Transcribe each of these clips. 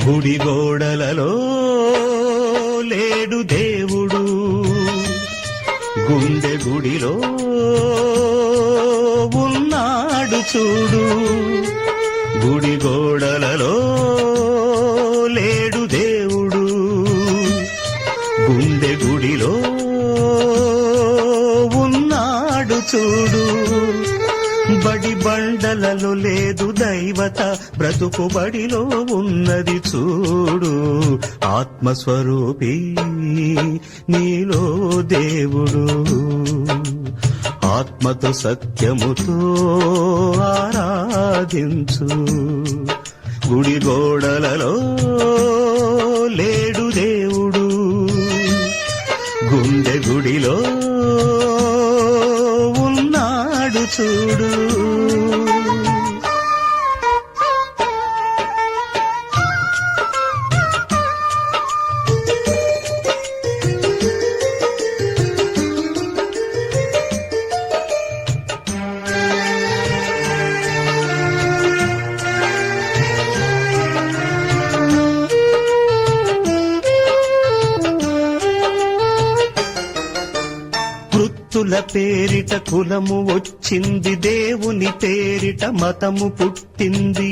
గుడి గోడలలో లేడు దేవుడు, గుండె గుడిలో ఉన్నాడు చూడు. గుడి గోడలలో లేడు దేవుడు, గుండె గుడిలో ఉన్నాడు చూడు. బడి బండలలో లేదు దైవత, బ్రతుకు బడిలో ఉన్నది చూడు. ఆత్మస్వరూపి నీలో దేవుడు, ఆత్మతో సత్యముతో ఆరాధించు. గుడి గోడలలో లేడు దేవుడు, గుండె గుడిలో ఉన్నాడు చూడు. వృత్తుల పేరిట కులము వచ్చింది, దేవుని పేరిట మతము పుట్టింది.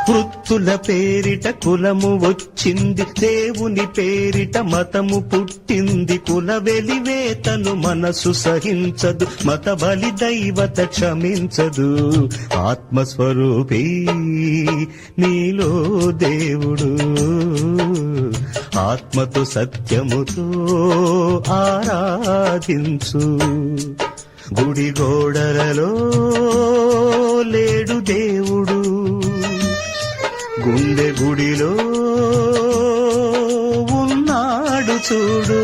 వృత్తుల పేరిట కులము వచ్చింది, దేవుని పేరిట మతము పుట్టింది. కుల వెలివేతను మనసు సహించదు, మత బలి దైవత క్షమించదు. ఆత్మస్వరూపి నీలో దేవుడు, ఆత్మతో సత్యముతో ఆరాధించు. గుడి గోడలలో లేడు దేవుడు, గుండె గుడిలో ఉన్నాడు చూడు.